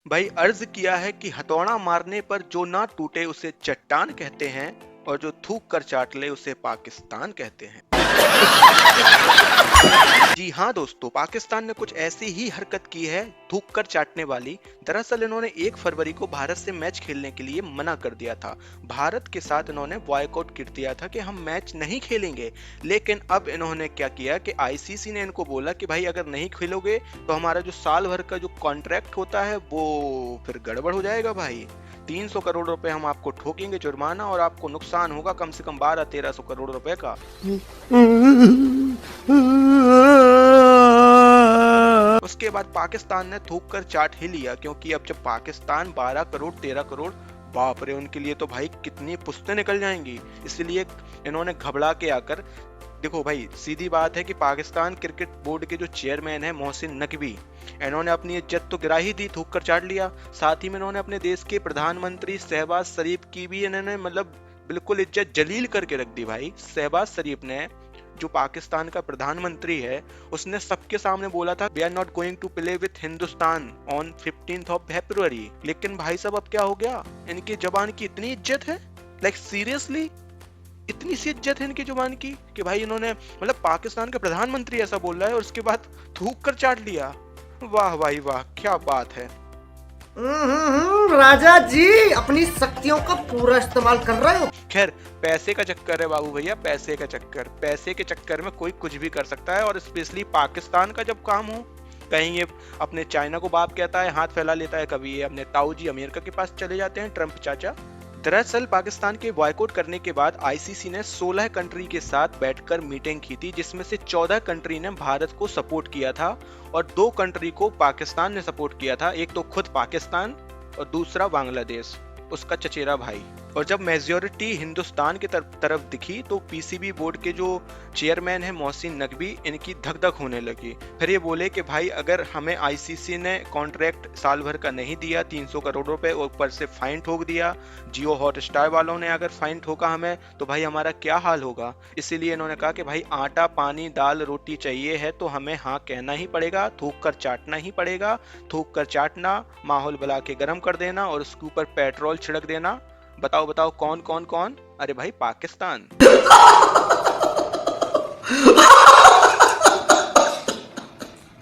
भाई अर्ज किया है कि हथौड़ा मारने पर जो ना टूटे उसे चट्टान कहते हैं और जो थूक कर चाट ले उसे पाकिस्तान कहते हैं। जी हाँ दोस्तों, पाकिस्तान ने कुछ ऐसी ही हरकत की है, थूक कर चाटने वाली। दरअसल इन्होंने 1 फरवरी को भारत से मैच खेलने के लिए मना कर दिया था। भारत के साथ इन्होंने बॉयकॉट कर दिया था कि हम मैच नहीं खेलेंगे। लेकिन अब इन्होंने क्या किया कि आईसीसी ने इनको बोला कि भाई अगर नहीं खेलोगे तो हमारा जो साल भर का जो कॉन्ट्रैक्ट होता है वो फिर गड़बड़ हो जाएगा भाई। 300 करोड़ रुपए हम आपको ठोकेंगे जुर्माना और आपको नुकसान होगा कम से कम 1200-1300 करोड़ रुपए का। उसके बाद पाकिस्तान ने थूक कर चाट ही लिया, क्योंकि अब जब पाकिस्तान 12 करोड़ 13 करोड़, बाप रे, उनके लिए तो भाई कितनी पुश्तें निकल जाएंगी। इसलिए इन्होंने घबरा के आकर, देखो भाई सीधी बात है कि पाकिस्तान क्रिकेट बोर्ड के जो चेयरमैन है मोहसिन नकवी, इन्होंने अपनी इज्जत तो गिरा ही दी, थूक कर चाट लिया। साथ ही में इन्होंने अपने देश के प्रधानमंत्री शहबाज शरीफ की भी इन्होंने मतलब बिल्कुल इज्जत जलील करके रख दी भाई। शहबाज शरीफ ने, जो पाकिस्तान का प्रधानमंत्री है, उसने सबके सामने बोला था we are not going to play with Hindustan on 15th of February. लेकिन भाई साहब अब क्या हो गया, इनकी जबान की इतनी इज्जत है, लाइक सीरियसली इतनी सी इज्जत है इनकी जुबान की कि भाई इन्होंने मतलब पाकिस्तान का प्रधानमंत्री ऐसा बोल रहा है और उसके बाद थूक कर चाट लिया। वाह भाई वाह, क्या बात है। राजा जी अपनी शक्तियों का पूरा इस्तेमाल कर रहे हो। खैर, पैसे का चक्कर है बाबू भैया, पैसे का चक्कर। पैसे के चक्कर में कोई कुछ भी कर सकता है, और स्पेशली पाकिस्तान का जब काम हो, कहीं ये अपने चाइना को बाप कहता है, हाथ फैला लेता है, कभी ये अपने ताऊ जी अमेरिका के पास चले जाते हैं, ट्रंप चाचा। दरअसल पाकिस्तान के बॉयकॉट करने के बाद आईसीसी ने 16 कंट्री के साथ बैठकर मीटिंग की थी, जिसमें से 14 कंट्री ने भारत को सपोर्ट किया था और 2 कंट्री को पाकिस्तान ने सपोर्ट किया था। एक तो खुद पाकिस्तान और दूसरा बांग्लादेश, उसका चचेरा भाई। और जब मेजोरिटी हिंदुस्तान की तरफ दिखी तो पीसीबी बोर्ड के जो चेयरमैन है मोहसिन नकवी, इनकी धक धक होने लगी। फिर ये बोले कि भाई अगर हमें आईसीसी ने कॉन्ट्रैक्ट साल भर का नहीं दिया, 300 करोड़ रुपए ऊपर से फाइन ठोक दिया, जियो हॉटस्टार वालों ने अगर फाइन ठोका हमें, तो भाई हमारा क्या हाल होगा। इसीलिए इन्होंने कहा कि भाई आटा पानी दाल रोटी चाहिए है तो हमें हाँ कहना ही पड़ेगा, थूक कर चाटना ही पड़ेगा। थूक कर चाटना, माहौल बुला के गर्म कर देना और उसके ऊपर पेट्रोल छिड़क देना। बताओ बताओ कौन कौन कौन? अरे भाई पाकिस्तान।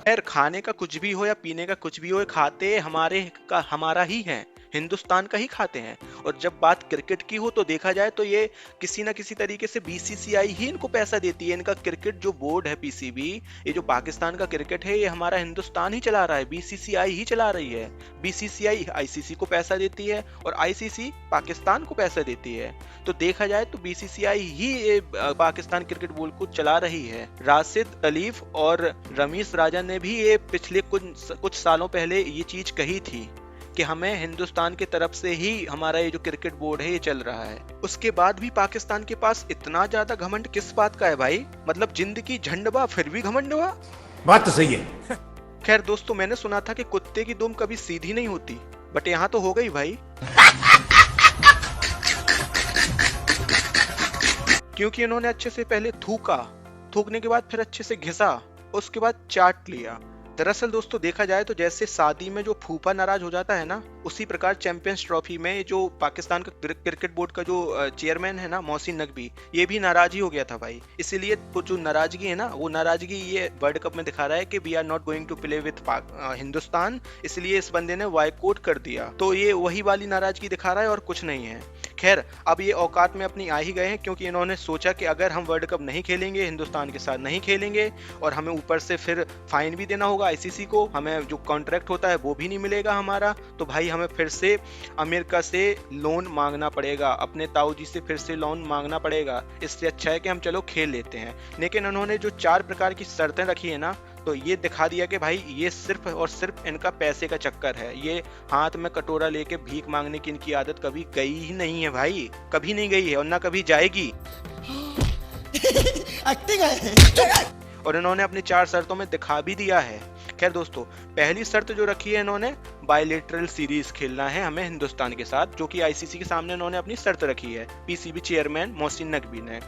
खैर, खाने का कुछ भी हो या पीने का कुछ भी हो, खाते हमारा ही है, हिंदुस्तान का ही खाते हैं। और जब बात क्रिकेट की हो तो देखा जाए तो ये किसी ना किसी तरीके से बीसीसीआई ही इनको पैसा देती है। इनका क्रिकेट जो बोर्ड है पीसीबी, ये जो पाकिस्तान का क्रिकेट है, ये हमारा हिंदुस्तान ही चला रहा है, बीसीसीआई ही चला रही है। बीसीसीआई आईसीसी को पैसा देती है और आईसीसी पाकिस्तान को पैसा देती है। तो देखा जाए तो बीसीसीआई ही ये पाकिस्तान क्रिकेट बोर्ड को चला रही है। राशिद तलीफ और रमीश राजा ने भी ये पिछले कुछ सालों पहले ये चीज कही थी कि हमें हिंदुस्तान की तरफ से ही हमारा ये जो क्रिकेट बोर्ड है ये चल रहा है। उसके बाद भी पाकिस्तान के पास इतना ज्यादा घमंड किस बात का है भाई? मतलब जिंदगी झंडबा फिर भी घमंडवा। बात तो सही है। खैर दोस्तों, मैंने सुना था कि कुत्ते की दुम कभी सीधी नहीं होती, बट यहाँ तो हो गई भाई। क्योंकि इन्होंने अच्छे से पहले थूकने के बाद फिर अच्छे से घिसा, उसके बाद चाट लिया। दरअसल दोस्तों देखा जाए तो जैसे शादी में जो फूफा नाराज हो जाता है ना, उसी प्रकार चैंपियंस ट्रॉफी में जो पाकिस्तान का क्रिकेट बोर्ड का जो चेयरमैन है ना मोहसिन नकवी, ये भी नाराज ही हो गया था भाई। इसीलिए वो जो नाराजगी है ना, वो नाराजगी ये वर्ल्ड कप में दिखा रहा है कि we are not going to play with Hindustan, इसलिए इस बंदे ने बॉयकॉट कर दिया। तो ये वही वाली नाराजगी दिखा रहा है और कुछ नहीं है। खैर, अब ये औकात में अपनी आ ही गए हैं, क्योंकि इन्होंने सोचा कि अगर हम वर्ल्ड कप नहीं खेलेंगे, हिंदुस्तान के साथ नहीं खेलेंगे, और हमें ऊपर से फिर फाइन भी देना होगा आईसीसी को, हमें जो कॉन्ट्रैक्ट होता है वो भी नहीं मिलेगा हमारा, तो भाई हमें फिर से अमेरिका से लोन मांगना पड़ेगा, अपने ताऊ जी से फिर से लोन मांगना पड़ेगा। इससे अच्छा है कि हम चलो खेल लेते हैं। लेकिन उन्होंने जो 4 प्रकार की शर्तें रखी है ना, तो ये दिखा दिया कि भाई ये सिर्फ और सिर्फ इनका पैसे का चक्कर है। ये हाथ में कटोरा लेके भीख मांगने की इनकी आदत कभी गई ही नहीं है भाई, कभी नहीं गई है और ना कभी जाएगी। एक्टिंग है। और इन्होंने अपनी 4 शर्तों में दिखा भी दिया है। खैर दोस्तों, पहली शर्त जो रखी है इन्होंने, बायलेटरल सीरीज खेलना है हमें हिंदुस्तान के साथ, जो कि आईसीसी के सामने इन्होंने अपनी शर्त रखी है, पीसीबी चेयरमैन मोहसिन नकवी ने।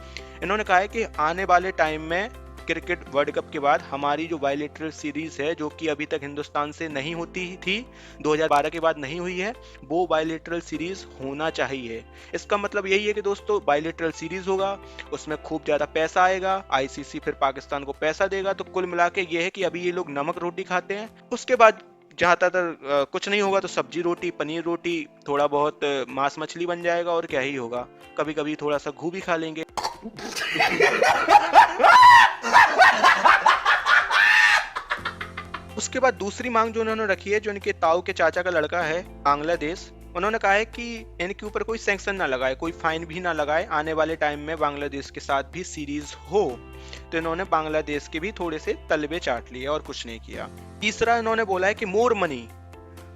इन्होंने कहा है कि आने वाले टाइम में क्रिकेट वर्ल्ड कप के बाद हमारी जो बायलैटरल सीरीज है, जो कि अभी तक हिंदुस्तान से नहीं होती थी, 2012 के बाद नहीं हुई है, वो बायलैटरल सीरीज होना चाहिए। इसका मतलब यही है कि दोस्तों बायलैटरल सीरीज होगा, उसमें खूब ज्यादा पैसा आएगा, आईसीसी फिर पाकिस्तान को पैसा देगा। तो कुल मिला के ये है कि अभी ये लोग नमक रोटी खाते हैं, उसके बाद जहाँ तक कुछ नहीं होगा तो सब्जी रोटी, पनीर रोटी, थोड़ा बहुत मांस मछली बन जाएगा और क्या ही होगा, कभी कभी थोड़ा सा घू भी खा लेंगे। उसके बाद दूसरी मांग जो उन्होंने रखी है, जो इनके ताऊ के चाचा का लड़का है बांग्लादेश, उन्होंने कहा है कि इनके ऊपर कोई सैंक्शन ना लगाए, कोई फाइन भी ना लगाए, आने वाले टाइम में बांग्लादेश के साथ भी सीरीज हो। तो इन्होंने बांग्लादेश के भी थोड़े से तलबे चाट लिए और कुछ नहीं किया। तीसरा इन्होंने बोला है कि मोर मनी,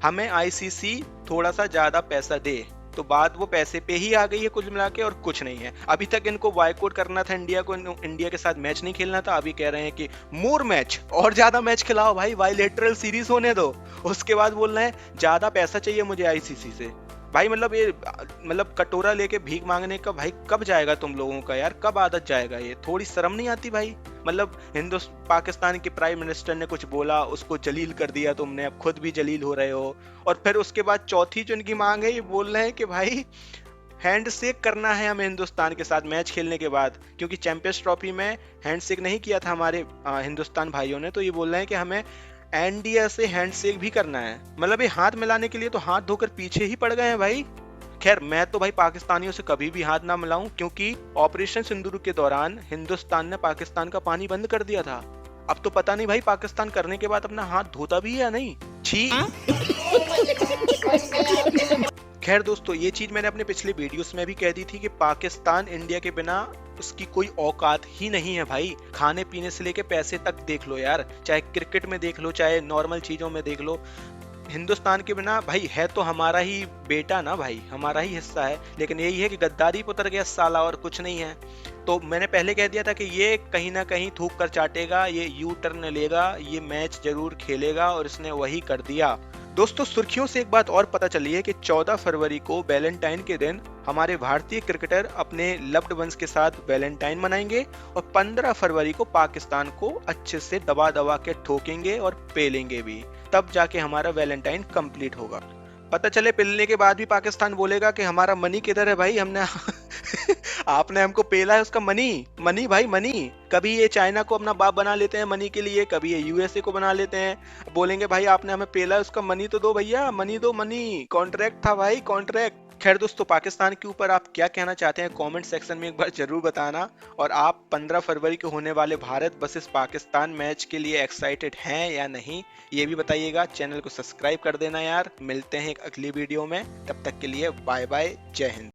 हमें आईसीसी थोड़ा सा ज्यादा पैसा दे। तो बात वो पैसे पे ही आ गई है कुल मिला के, और कुछ नहीं है। अभी तक इनको बॉयकॉट करना था इंडिया को, इंडिया के साथ मैच नहीं खेलना था, अभी कह रहे हैं कि मोर मैच, और ज्यादा मैच खिलाओ भाई, बायलैटरल सीरीज होने दो। उसके बाद बोल रहे हैं ज्यादा पैसा चाहिए मुझे आईसीसी से। भाई मतलब ये कटोरा लेके भीख मांगने का भाई कब जाएगा तुम लोगों का यार, कब आदत जाएगा? ये थोड़ी शर्म नहीं आती भाई? पाकिस्तान के प्राइम मिनिस्टर ने कुछ बोला, उसको जलील कर दिया तुमने, अब खुद भी जलील हो रहे हो। और फिर उसके बाद चौथी जो इनकी मांग है, ये बोल रहे हैं कि भाई हैंड शेक करना है हमें हिंदुस्तान के साथ मैच खेलने के बाद, क्योंकि चैंपियंस ट्रॉफी में हैंड शेक नहीं किया था हमारे हिंदुस्तान भाइयों ने। तो ये बोल रहे हैं कि हमें इंडिया से हैंड शेक भी करना है। मतलब ये हाथ मिलाने के लिए तो हाथ धोकर पीछे ही पड़ गए हैं भाई। खैर मैं तो भाई पाकिस्तानियों से कभी भी हाथ ना मिलाऊं, क्योंकि ऑपरेशन सिंदूर के दौरान हिंदुस्तान ने पाकिस्तान का पानी बंद कर दिया था। अब तो पता नहीं भाई पाकिस्तान करने के बाद अपना हाथ धोता भी है या नहीं। छी। खैर दोस्तों, ये चीज मैंने अपने पिछले वीडियोस में भी कह दी थी कि पाकिस्तान इंडिया के बिना उसकी कोई औकात ही नहीं है भाई। खाने पीने से लेके पैसे तक देख लो यार, चाहे क्रिकेट में देख लो, चाहे नॉर्मल चीजों में देख लो, हिंदुस्तान के बिना भाई है तो हमारा ही बेटा ना भाई, हमारा ही हिस्सा है। लेकिन यही है कि गद्दारी पे उतर गया साला, और कुछ नहीं है। तो मैंने पहले कह दिया था कि ये कहीं ना कहीं थूक कर चाटेगा, ये यू टर्न लेगा, ये मैच जरूर खेलेगा, और इसने वही कर दिया। दोस्तों सुर्खियों से एक बात और पता चली है कि 14 फरवरी को वैलेंटाइन के दिन हमारे भारतीय क्रिकेटर अपने लव्ड वंस के साथ वैलेंटाइन मनाएंगे, और 15 फरवरी को पाकिस्तान को अच्छे से दबा दबा के ठोकेंगे और पेलेंगे भी, तब जाके हमारा वैलेंटाइन कंप्लीट होगा। पता चले पिलने के बाद भी पाकिस्तान बोलेगा कि हमारा मनी किधर है भाई, हमने आपने हमको पेला है उसका मनी, मनी भाई मनी। कभी ये चाइना को अपना बाप बना लेते हैं मनी के लिए, कभी ये यूएसए को बना लेते हैं, बोलेंगे भाई आपने हमें पेला है उसका मनी तो दो भैया, मनी दो, मनी कॉन्ट्रैक्ट था भाई, कॉन्ट्रैक्ट। खैर दोस्तों, पाकिस्तान के ऊपर आप क्या कहना चाहते हैं कमेंट सेक्शन में एक बार जरूर बताना। और आप 15 फरवरी को होने वाले भारत वर्सेस पाकिस्तान मैच के लिए एक्साइटेड हैं या नहीं, ये भी बताइएगा। चैनल को सब्सक्राइब कर देना यार। मिलते हैं एक अगली वीडियो में, तब तक के लिए बाय बाय, जय हिंद।